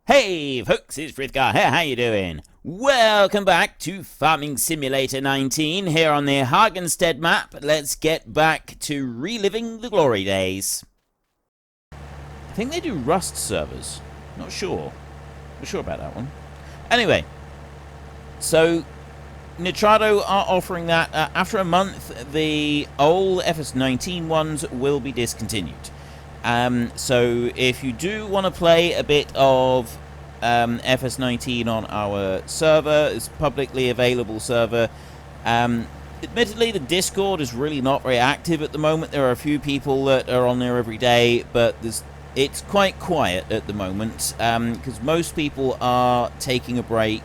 Hey folks, it's Frithgar here, how you doing? Welcome back to Farming Simulator 19 here on the Hagenstedt map. Let's get back to reliving the glory days. I think they do Rust servers. Not sure about that one. Anyway, so Nitrado are offering that. After a month, the old FS19 ones will be discontinued. So if you do want to play a bit of FS19 on our server, it's a publicly available server. Admittedly, the Discord is really not very active at the moment. There are a few people that are on there every day, but it's quite quiet at the moment because most people are taking a break.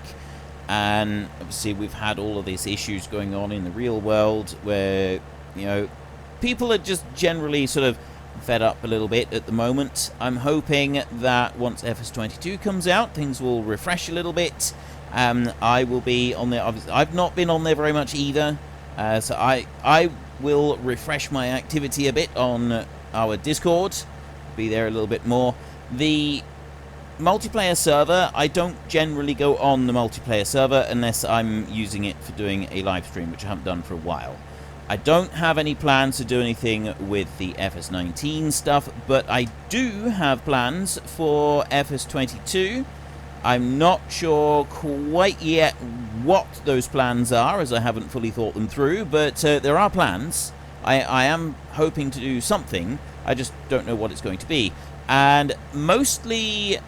And obviously we've had all of these issues going on in the real world where, you know, people are just generally sort of fed up a little bit at the moment. I'm hoping that once FS22 comes out, things will refresh a little bit. I will be on there. I've not been on there very much either, so I will refresh my activity a bit on our Discord. Be there a little bit more. The multiplayer server, I don't generally go on the multiplayer server unless I'm using it for doing a live stream, which I haven't done for a while. I don't have any plans to do anything with the FS19 stuff, but I do have plans for FS22. I'm not sure quite yet what those plans are, as I haven't fully thought them through, but there are plans. I am hoping to do something. I just don't know what it's going to be. And mostly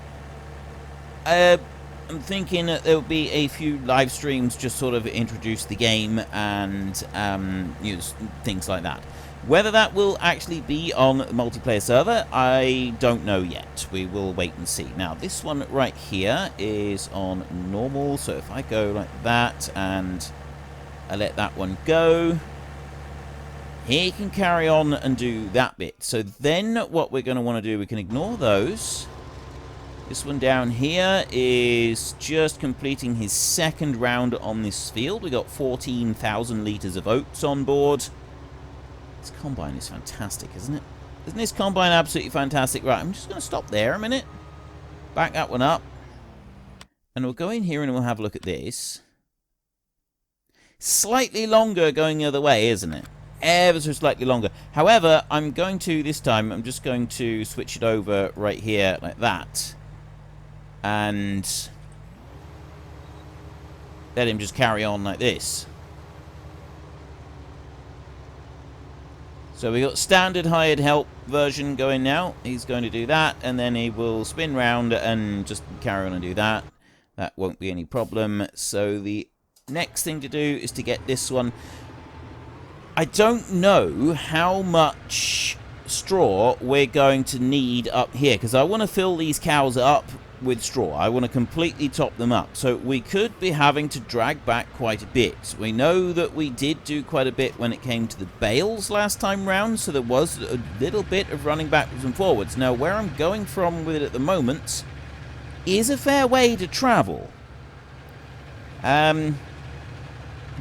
I'm thinking that there'll be a few live streams, just sort of introduce the game and use things like that. Whether that will actually be on the multiplayer server, I don't know yet. We will wait and see. Now, this one right here is on normal, so if I go like that and I let that one go, he can carry on and do that bit. So then what we're going to want to do, we can ignore those. This one down here is just completing his second round on this field. We got 14,000 litres of oats on board. This combine is fantastic, isn't it? Isn't this combine absolutely fantastic? Right, I'm just going to stop there a minute. Back that one up. And we'll go in here and we'll have a look at this. Slightly longer going the other way, isn't it? Ever so slightly longer. However, I'm going to, this time, I'm just going to switch it over right here like that. And let him just carry on like this. So we got standard hired help version going now. He's going to do that, and then he will spin round and just carry on and do that. That won't be any problem. So the next thing to do is to get this one. I don't know how much straw we're going to need up here, because I want to fill these cows up with straw. I want to completely top them up. So we could be having to drag back quite a bit. We know that we did do quite a bit when it came to the bales last time round, so there was a little bit of running backwards and forwards. Now, where I'm going from with it at the moment is a fair way to travel. I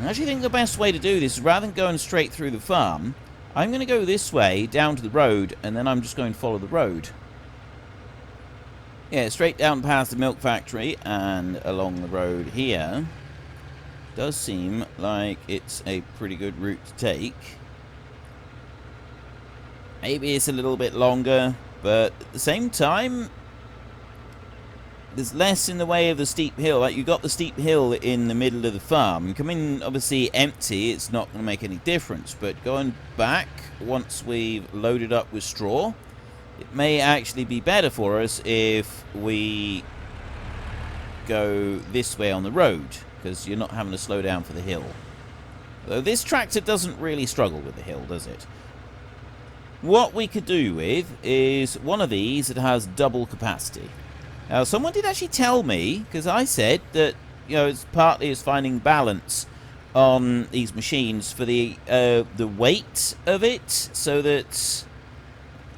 actually think the best way to do this is, rather than going straight through the farm, I'm going to go this way down to the road, and then I'm just going to follow the road. Yeah, straight down past the milk factory and along the road here. Does seem like it's a pretty good route to take. Maybe it's a little bit longer, but at the same time, there's less in the way of the steep hill. Like, you got the steep hill in the middle of the farm. Coming obviously empty, it's not going to make any difference. But going back, once we've loaded up with straw, it may actually be better for us if we go this way on the road, because you're not having to slow down for the hill. Though this tractor doesn't really struggle with the hill, does it? What we could do with is one of these that has double capacity. Now, someone did actually tell me, because I said that, you know, it's partly is finding balance on these machines for the weight of it, so that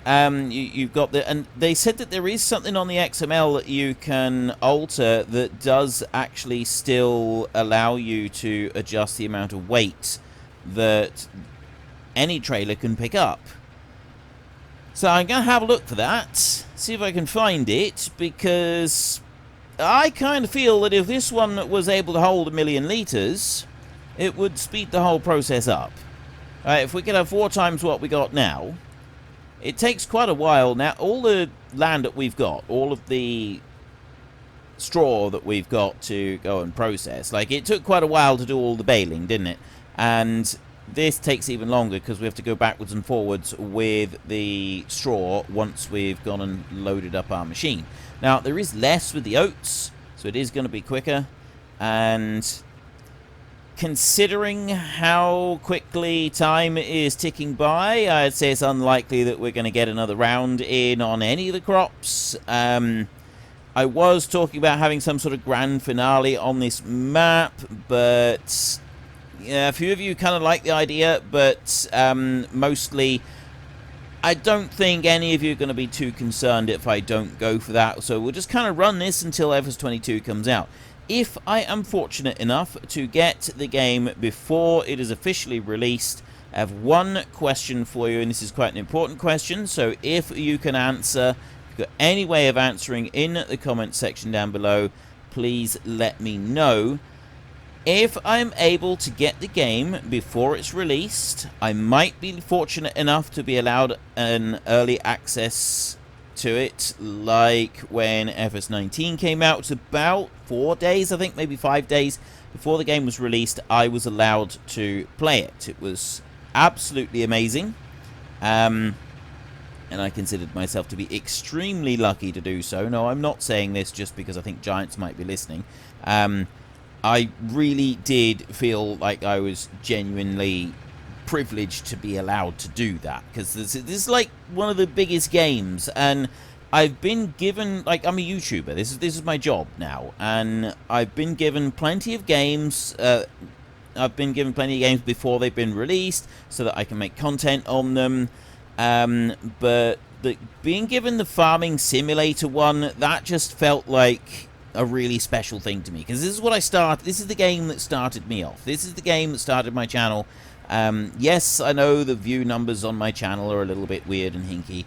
you've got the, and they said that there is something on the XML that you can alter that does actually still allow you to adjust the amount of weight that any trailer can pick up. So I'm going to have a look for that, see if I can find it, because I kind of feel that if this one was able to hold 1 million litres, it would speed the whole process up. If we could have 4 times what we got now, it takes quite a while. Now, all the land that we've got, all of the straw that we've got to go and process, like, it took quite a while to do all the baling, didn't it? And this takes even longer because we have to go backwards and forwards with the straw once we've gone and loaded up our machine. Now, there is less with the oats, so it is going to be quicker. And considering how quickly time is ticking by, I'd say it's unlikely that we're going to get another round in on any of the crops. I was talking about having some sort of grand finale on this map, but yeah, a few of you kind of like the idea, but mostly I don't think any of you are going to be too concerned if I don't go for that, so we'll just kind of run this until FS22 comes out. If I am fortunate enough to get the game before it is officially released, I have one question for you, and this is quite an important question, so if you can answer, if you've got any way of answering in the comment section down below, please let me know. If I'm able to get the game before it's released, I might be fortunate enough to be allowed an early access to it, like when FS19 came out. It's about 4 days, I think, maybe 5 days before the game was released, I was allowed to play it. It was absolutely amazing, and I considered myself to be extremely lucky to do so. No, I'm not saying this just because I think Giants might be listening. I really did feel like I was genuinely privileged to be allowed to do that, because this is like one of the biggest games, and I've been given, like, I'm a YouTuber, this is my job now, and I've been given plenty of games. I've been given plenty of games before they've been released so that I can make content on them, but being given the farming simulator one, that just felt like a really special thing to me, because this is what I started. This is the game that started me off. This is the game that started my channel. Yes, I know the view numbers on my channel are a little bit weird and hinky,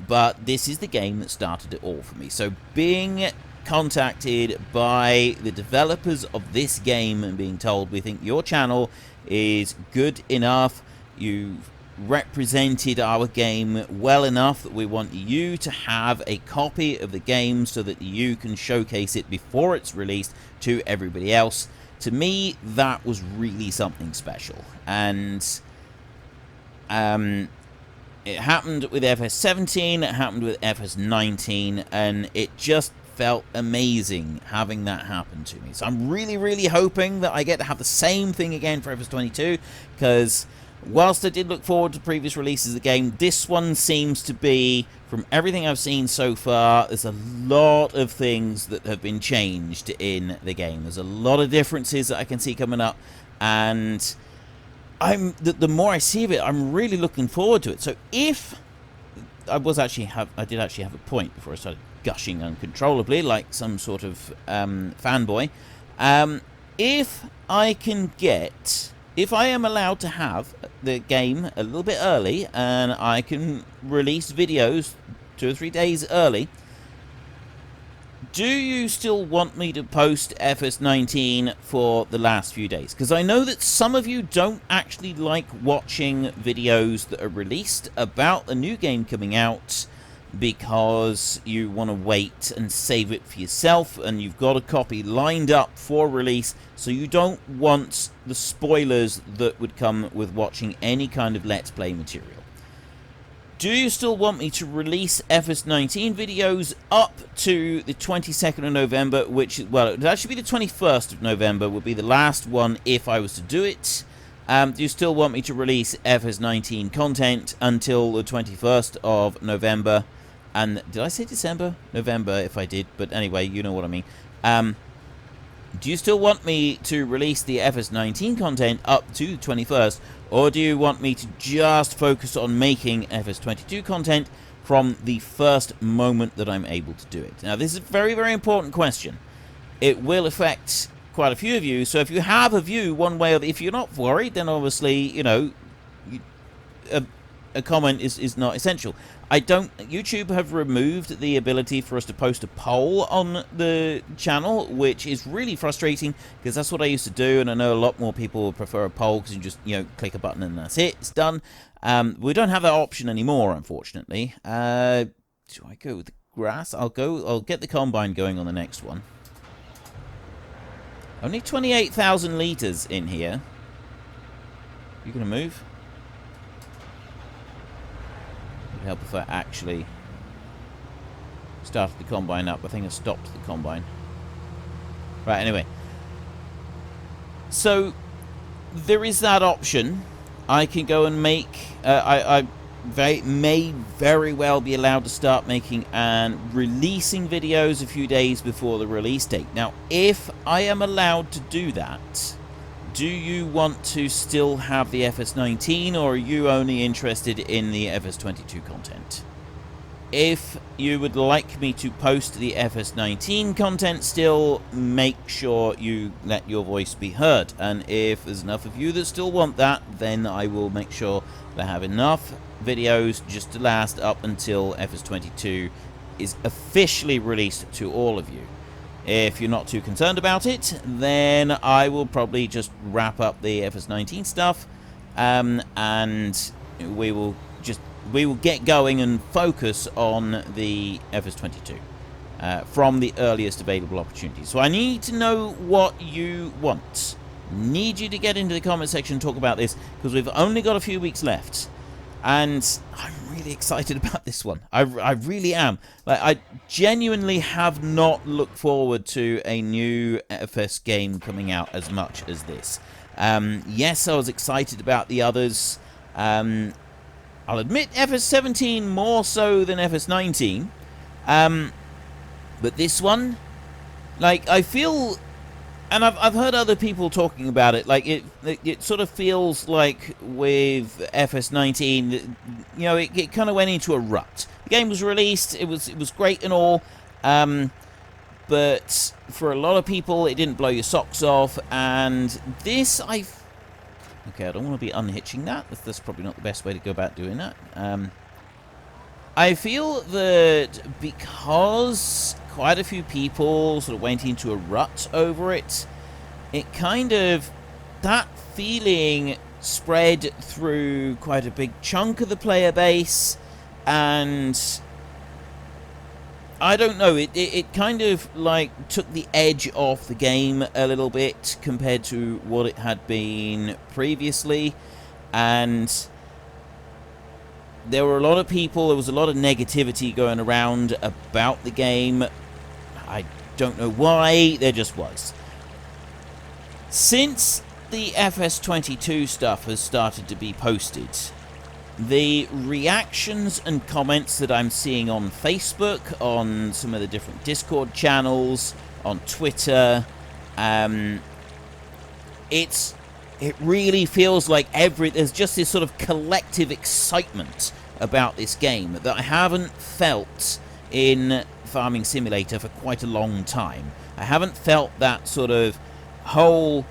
but this is the game that started it all for me. So being contacted by the developers of this game and being told, we think your channel is good enough, you've represented our game well enough that we want you to have a copy of the game so that you can showcase it before it's released to everybody else. To me, that was really something special, and it happened with FS17, it happened with FS19, and it just felt amazing having that happen to me. So I'm really, really hoping that I get to have the same thing again for FS22, because whilst I did look forward to previous releases of the game, this one seems to be, from everything I've seen so far, there's a lot of things that have been changed in the game. There's a lot of differences that I can see coming up, and the more I see of it, I'm really looking forward to it. So if I did actually have a point before I started gushing uncontrollably like some sort of fanboy. If I am allowed to have the game a little bit early, and I can release videos 2 or 3 days early, do you still want me to post FS19 for the last few days? Because I know that some of you don't actually like watching videos that are released about a new game coming out, because you want to wait and save it for yourself, and you've got a copy lined up for release, so you don't want the spoilers that would come with watching any kind of Let's Play material. Do you still want me to release FS19 videos up to the 22nd of November, which, well, it would actually be the 21st of November would be the last one if I was to do it. Do you still want me to release FS19 content until the 21st of November? And did I say December? November if I did, but anyway, you know what I mean. Do you still want me to release the FS19 content up to the 21st, or do you want me to just focus on making FS22 content from the first moment that I'm able to do it? Now, this is a very, very important question. It will affect quite a few of you, so if you have a view one way or the other, if you're not worried, then obviously, you know, a comment is not essential. YouTube have removed the ability for us to post a poll on the channel, which is really frustrating because that's what I used to do, and I know a lot more people would prefer a poll because you just, you know, click a button and that's it, it's done. We don't have that option anymore, unfortunately. Do I go with the grass? I'll get the combine going on the next one. Only 28,000 litres in here. You gonna move? It'd help if I actually started the combine up. I think I stopped the combine. Right, anyway. So, there is that option. I can go and make... I may very well be allowed to start making and releasing videos a few days before the release date. Now, if I am allowed to do that, do you want to still have the FS19, or are you only interested in the FS22 content? If you would like me to post the FS19 content still, make sure you let your voice be heard. And if there's enough of you that still want that, then I will make sure that I have enough videos just to last up until FS22 is officially released to all of you. If you're not too concerned about it, then I will probably just wrap up the FS19 stuff, and we will get going and focus on the FS22 from the earliest available opportunity. So I need to know what you want. Need you to get into the comment section and talk about this, because we've only got a few weeks left. And I'm really excited about this one. I really am. Like, I genuinely have not looked forward to a new FS game coming out as much as this. Yes, I was excited about the others. I'll admit FS17 more so than FS19. But this one, like, I feel... And I've heard other people talking about it. Like, it sort of feels like with FS19, you know, it kind of went into a rut. The game was released, it was great and all, but for a lot of people, it didn't blow your socks off. And this, okay, I don't want to be unhitching that. That's probably not the best way to go about doing that. I feel that because quite a few people sort of went into a rut over it, it kind of, that feeling spread through quite a big chunk of the player base, and I don't know, it kind of like took the edge off the game a little bit compared to what it had been previously. And there were a lot of people, there was a lot of negativity going around about the game. I don't know why, there just was. Since the FS22 stuff has started to be posted, the reactions and comments that I'm seeing on Facebook, on some of the different Discord channels, on Twitter, it really feels like there's just this sort of collective excitement about this game that I haven't felt in Farming Simulator for quite a long time. I haven't felt that sort of whole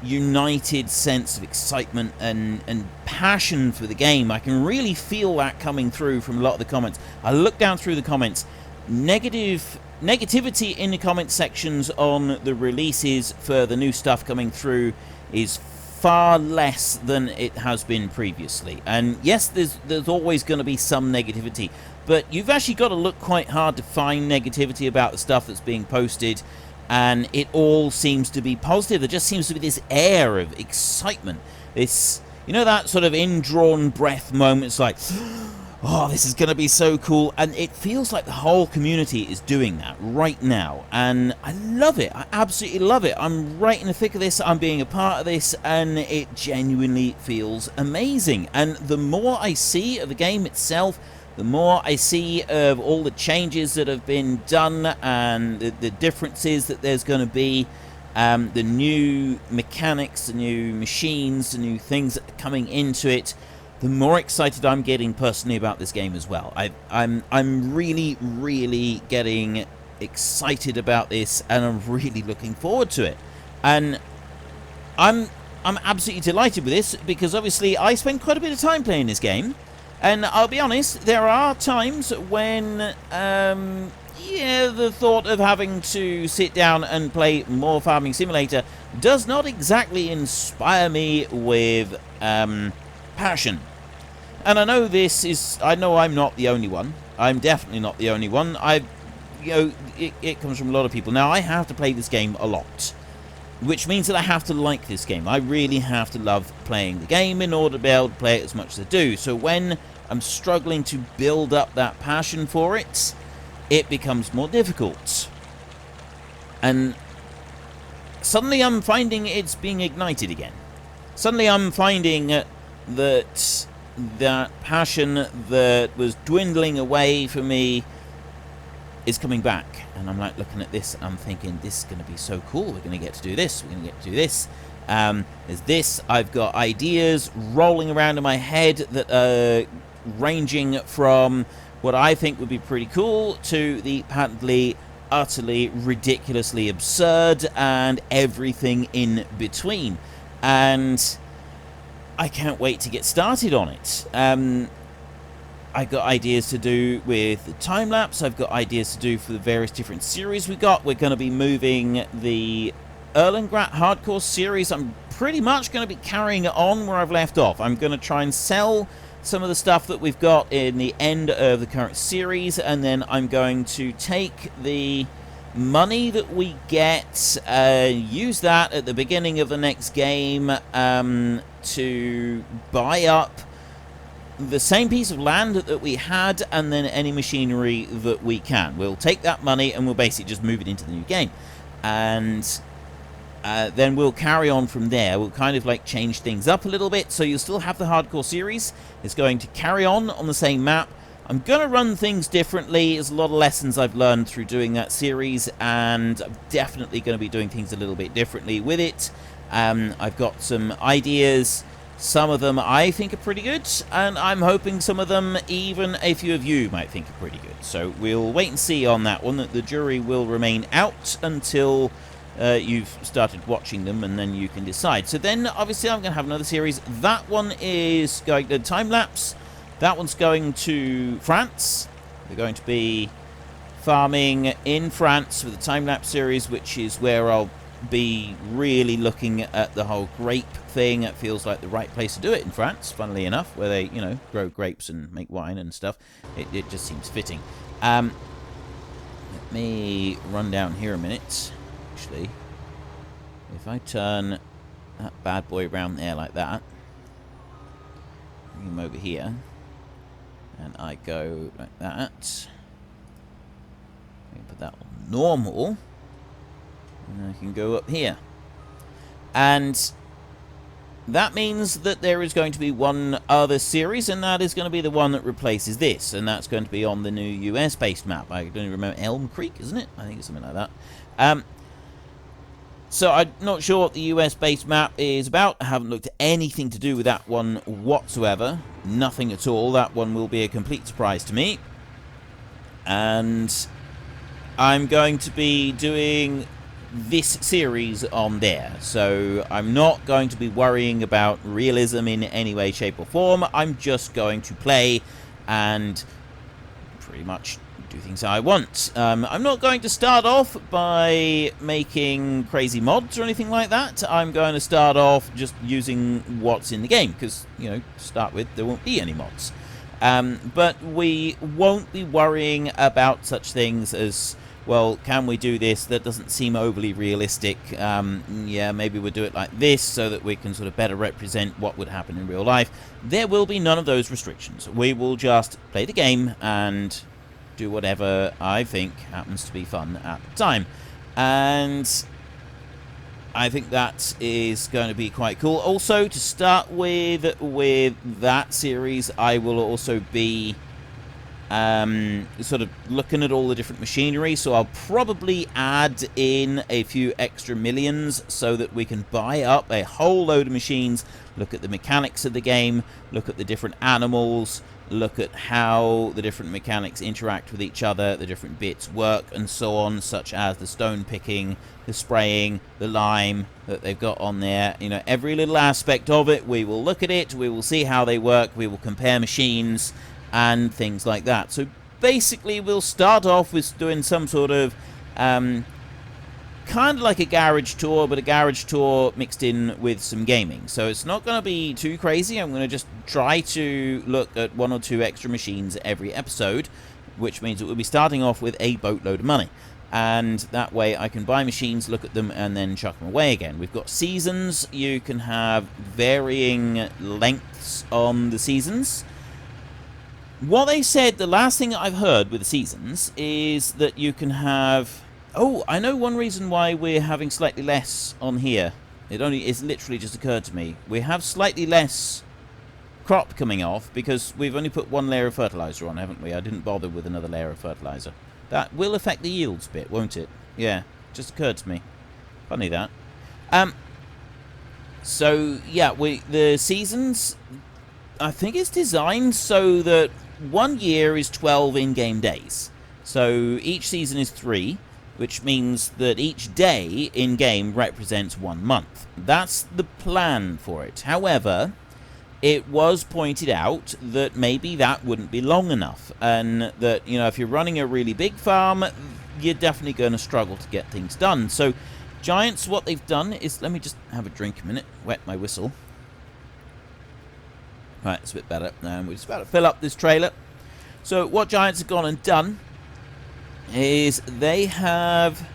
united sense of excitement and passion for the game. I can really feel that coming through from a lot of the comments. I look down through the comments. Negativity in the comment sections on the releases for the new stuff coming through is far less than it has been previously. And yes, there's always going to be some negativity, but you've actually got to look quite hard to find negativity about the stuff that's being posted, and it all seems to be positive. There just seems to be this air of excitement, this, you know, that sort of indrawn breath moment. It's like, oh, this is going to be so cool. And it feels like the whole community is doing that right now. And I love it. I absolutely love it. I'm right in the thick of this. I'm being a part of this. And it genuinely feels amazing. And the more I see of the game itself, the more I see of all the changes that have been done and the differences that there's going to be, the new mechanics, the new machines, the new things that are coming into it, the more excited I'm getting personally about this game as well. I'm really, really getting excited about this, and I'm really looking forward to it. And I'm absolutely delighted with this, because obviously I spent quite a bit of time playing this game. And I'll be honest, there are times when, yeah, the thought of having to sit down and play more Farming Simulator does not exactly inspire me with passion. And I know I know I'm not the only one. I'm definitely not the only one. You know, it comes from a lot of people. Now, I have to play this game a lot, which means that I have to like this game. I really have to love playing the game in order to be able to play it as much as I do. So when I'm struggling to build up that passion for it, it becomes more difficult. And suddenly I'm finding it's being ignited again. Suddenly I'm finding that passion that was dwindling away for me is coming back. And I'm like looking at this and I'm thinking, this is going to be so cool. We're going to get to do this. We're going to get to do this. There's this. I've got ideas rolling around in my head that are ranging from what I think would be pretty cool to the patently, utterly, ridiculously absurd and everything in between. And I can't wait to get started on it. I've got ideas to do with the time-lapse. I've got ideas to do for the various different series we got. We're going to be moving the Erlengrat Hardcore series. I'm pretty much going to be carrying it on where I've left off. I'm going to try and sell some of the stuff that we've got in the end of the current series, and then I'm going to take the money that we get, use that at the beginning of the next game to buy up the same piece of land that we had, and then any machinery that we can. We'll take that money and we'll basically just move it into the new game, and then we'll carry on from there. We'll kind of like change things up a little bit, so you'll still have the hardcore series. It's going to carry on the same map. I'm going to run things differently. There's a lot of lessons I've learned through doing that series, and I'm definitely going to be doing things a little bit differently with it. I've got some ideas. Some of them I think are pretty good, and I'm hoping some of them even a few of you might think are pretty good. So we'll wait and see on that one. The jury will remain out until you've started watching them, and then you can decide. So then, obviously, I'm going to have another series. That one is going to time-lapse. That one's going to France. We're going to be farming in France for the time-lapse series, which is where I'll be really looking at the whole grape thing. It feels like the right place to do it in France, funnily enough, where they, you know, grow grapes and make wine and stuff. It just seems fitting. Let me run down here a minute. Actually, if I turn that bad boy around there like that, bring him over here, and I go like that, put that on normal, and I can go up here. And that means that there is going to be one other series, and that is going to be the one that replaces this, and that's going to be on the new US-based map. I don't even remember, Elm Creek, isn't it? I think it's something like that. So I'm not sure what the US-based map is about. I haven't looked at anything to do with that one whatsoever. Nothing at all. That one will be a complete surprise to me. And I'm going to be doing this series on there. So I'm not going to be worrying about realism in any way, shape, or form. I'm just going to play and pretty much do things I want. I'm not going to start off by making crazy mods or anything like that. I'm going to start off just using what's in the game, because, you know, to start with, there won't be any mods. But we won't be worrying about such things as, well, can we do this? That doesn't seem overly realistic. Yeah, maybe we'll do it like this so that we can sort of better represent what would happen in real life. There will be none of those restrictions. We will just play the game and do whatever I think happens to be fun at the time. And I think that is going to be quite cool. Also, to start with that series, I will also be sort of looking at all the different machinery, so I'll probably add in a few extra millions so that we can buy up a whole load of machines, look at the mechanics of the game, look at the different animals, look at how the different mechanics interact with each other, the different bits work, and so on, such as the stone picking, the spraying, the lime that they've got on there. You know, every little aspect of it, we will look at it, we will see how they work, we will compare machines, and things like that. So basically, we'll start off with doing some sort of kind of like a garage tour, but a garage tour mixed in with some gaming. So it's not going to be too crazy. I'm going to just try to look at 1 or 2 extra machines every episode, which means that we'll be starting off with a boatload of money. And that way I can buy machines, look at them, and then chuck them away again. We've got seasons. You can have varying lengths on the seasons. What they said, the last thing I've heard with the seasons, is that you can have... Oh, I know one reason why we're having slightly less on here. It's literally just occurred to me. We have slightly less crop coming off because we've only put 1 layer of fertilizer on, haven't we? I didn't bother with another layer of fertilizer. That will affect the yields bit, won't it? Yeah, just occurred to me. Funny that. So, yeah, the seasons, I think it's designed so that 1 year is 12 in-game days. So each season is 3. Which means that each day in-game represents 1 month. That's the plan for it. However, it was pointed out that maybe that wouldn't be long enough, and that, you know, if you're running a really big farm, you're definitely going to struggle to get things done. So, Giants, what they've done is... Let me just have a drink a minute, wet my whistle. Right, it's a bit better. We're just about to fill up this trailer. So, what Giants have gone and done is they have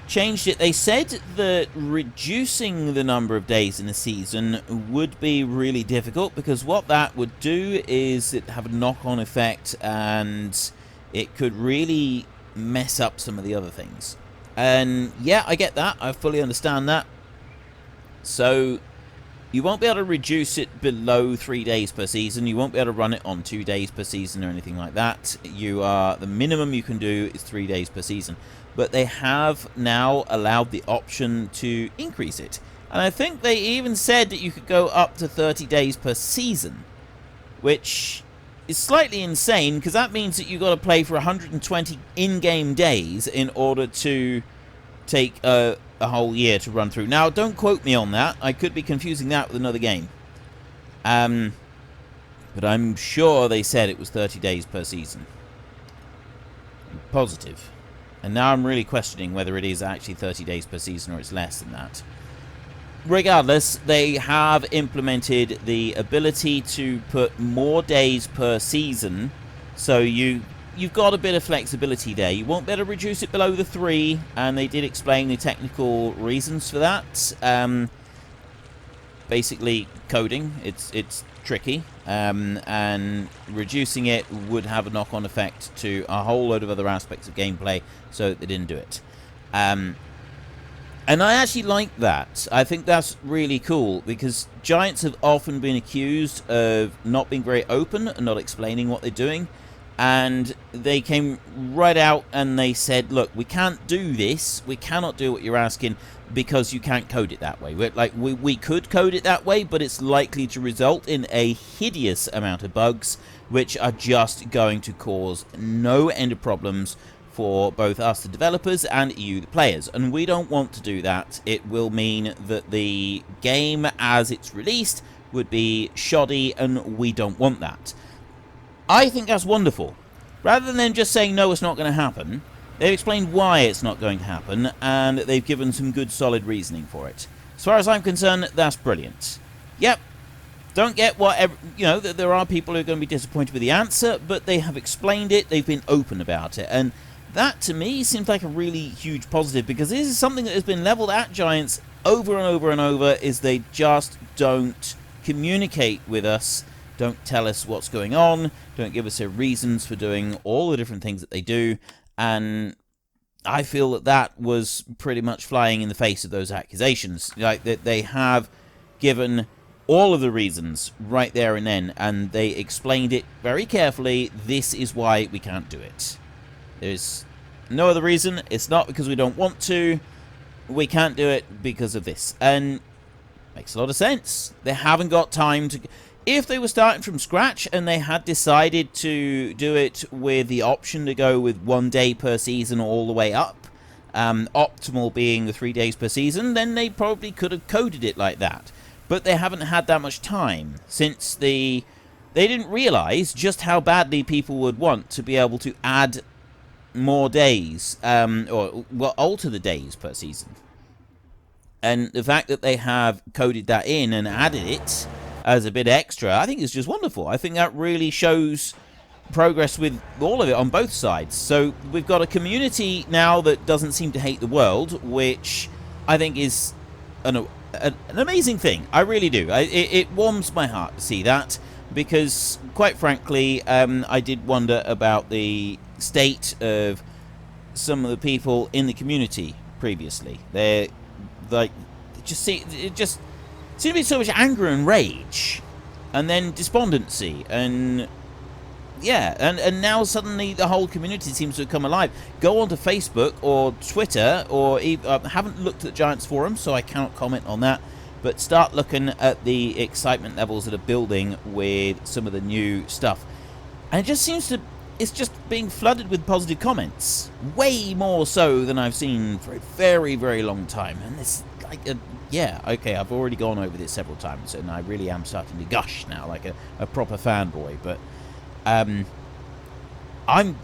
changed it. They said that reducing the number of days in the season would be really difficult, because what that would do is it have a knock-on effect, and it could really mess up some of the other things. And yeah, I get that. I fully understand that. So you won't be able to reduce it below 3 days per season. You won't be able to run it on 2 days per season or anything like that. The minimum you can do is 3 days per season. But they have now allowed the option to increase it. And I think they even said that you could go up to 30 days per season, which is slightly insane, because that means that you've got to play for 120 in-game days in order to take a whole year to run through. Now, don't quote me on that. I could be confusing that with another game. But I'm sure they said it was 30 days per season. I'm positive. And now I'm really questioning whether it is actually 30 days per season or it's less than that. Regardless, they have implemented the ability to put more days per season, so you've got a bit of flexibility there. You won't be able to reduce it below the 3, and they did explain the technical reasons for that. Basically, coding, it's tricky, and reducing it would have a knock-on effect to a whole load of other aspects of gameplay, so they didn't do it. And I actually like that. I think that's really cool, because Giants have often been accused of not being very open and not explaining what they're doing. And they came right out and they said, look, we can't do this. We cannot do what you're asking because you can't code it that way. We could code it that way, but it's likely to result in a hideous amount of bugs, which are just going to cause no end of problems for both us, the developers, and you, the players. And we don't want to do that. It will mean that the game, as it's released, would be shoddy, and we don't want that. I think that's wonderful. Rather than them just saying, no, it's not going to happen, they've explained why it's not going to happen, and they've given some good, solid reasoning for it. As far as I'm concerned, that's brilliant. Yep. Don't get whatever, you know, that there are people who are going to be disappointed with the answer, but they have explained it, they've been open about it, and that, to me, seems like a really huge positive, because this is something that has been leveled at Giants over and over and over, is they just don't communicate with us, don't tell us what's going on, don't give us their reasons for doing all the different things that they do, and I feel that that was pretty much flying in the face of those accusations. Like, that they have given all of the reasons right there and then, and they explained it very carefully. This is why we can't do it. There's no other reason. It's not because we don't want to. We can't do it because of this. And makes a lot of sense. They haven't got time to... If they were starting from scratch and they had decided to do it with the option to go with 1 day per season all the way up, optimal being the 3 days per season, then they probably could have coded it like that. But they haven't had that much time, since they didn't realize just how badly people would want to be able to add more days, or well, alter the days per season. And the fact that they have coded that in and added it as a bit extra, I think is just wonderful. I think that really shows progress with all of it on both sides. So we've got a community now that doesn't seem to hate the world, which I think is an amazing thing. I really do. It warms my heart to see that, because quite frankly, I did wonder about the state of some of the people in the community previously. They're like, it just seemed to be so much anger and rage, and then despondency, and yeah, and now suddenly the whole community seems to have come alive. Go onto Facebook or Twitter, or haven't looked at Giants Forum, so I cannot comment on that, but start looking at the excitement levels that are building with some of the new stuff. And it just seems to, it's just being flooded with positive comments, way more so than I've seen for a very, very long time. And it's like yeah, okay, I've already gone over this several times, and I really am starting to gush now, like a proper fanboy. But I'm I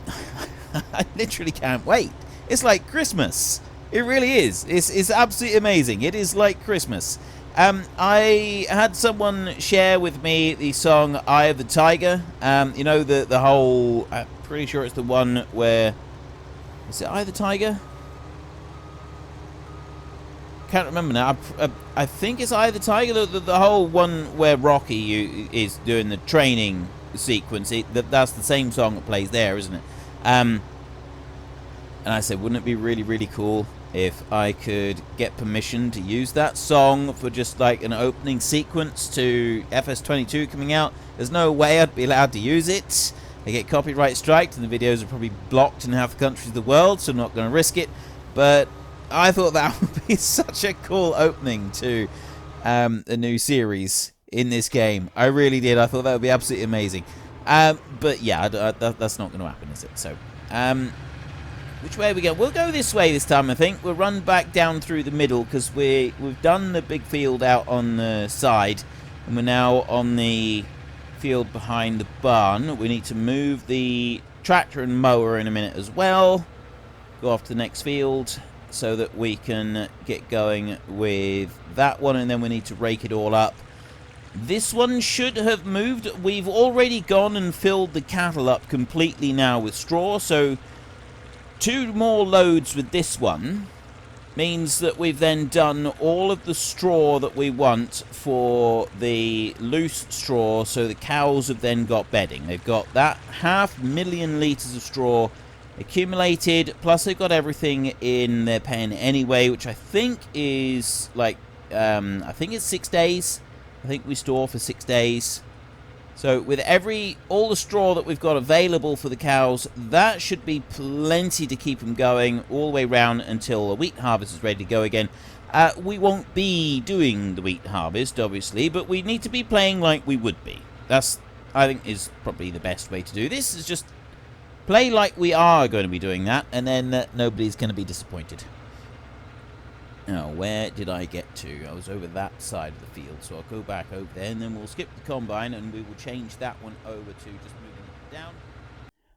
literally can't wait. It's like Christmas. It really is. It's absolutely amazing. It is like Christmas. I had someone share with me the song "Eye of the Tiger." You know, the whole. I'm pretty sure it's the one where, is it "Eye of the Tiger"? Can't remember now. I think it's "Eye of the Tiger." The whole one where Rocky is doing the training sequence. That's the same song that plays there, isn't it? And I said, wouldn't it be really, really cool if I could get permission to use that song for just like an opening sequence to FS22 coming out? There's no way I'd be allowed to use it. I get copyright striked, and the videos are probably blocked in half the countries of the world, so I'm not going to risk it. But I thought that would be such a cool opening to a new series in this game. I really did. I thought that would be absolutely amazing. But yeah, that's not going to happen, is it? So, which way are we go? We'll go this way this time, I think. We'll run back down through the middle, because we've done the big field out on the side, and we're now on the field behind the barn. We need to move the tractor and mower in a minute as well. Go off to the next field so that we can get going with that one, and then we need to rake it all up. This one should have moved. We've already gone and filled the cattle up completely now with straw, so 2 more loads with this one means that we've then done all of the straw that we want for the loose straw, so the cows have then got bedding. They've got that 500,000 litres of straw accumulated, plus they've got everything in their pen anyway, which I think is like, I think it's 6 days. I think we store for 6 days. So with all the straw that we've got available for the cows, that should be plenty to keep them going all the way round until the wheat harvest is ready to go again. We won't be doing the wheat harvest, obviously, but we need to be playing like we would be. That's, I think, is probably the best way to do this, is just play like we are going to be doing that, and then nobody's going to be disappointed. Now, where did I get to? I was over that side of the field, so I'll go back over there, and then we'll skip the combine, and we will change that one over to just moving it down.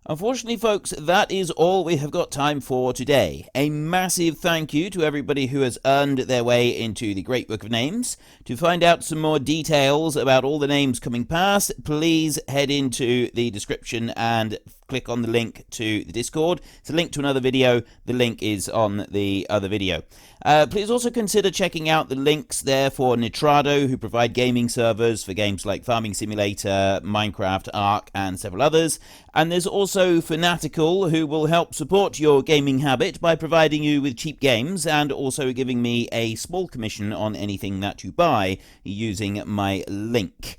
Unfortunately, folks, that is all we have got time for today. A massive thank you to everybody who has earned their way into the Great Book of Names. To find out some more details about all the names coming past, please head into the description and click on the link to the Discord. It's a link to another video. The link is on the other video. Please also consider checking out the links there for Nitrado, who provide gaming servers for games like Farming Simulator, Minecraft, Ark, and several others. And there's also Fanatical, who will help support your gaming habit by providing you with cheap games and also giving me a small commission on anything that you buy using my link.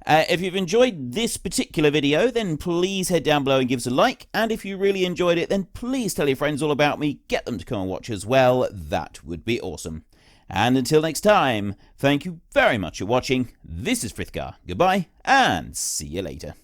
If you've enjoyed this particular video, then please head down below and give us a like. And if you really enjoyed it, then please tell your friends all about me. Get them to come and watch as well. That would be awesome. And until next time, thank you very much for watching. This is Frithgar. Goodbye, and see you later.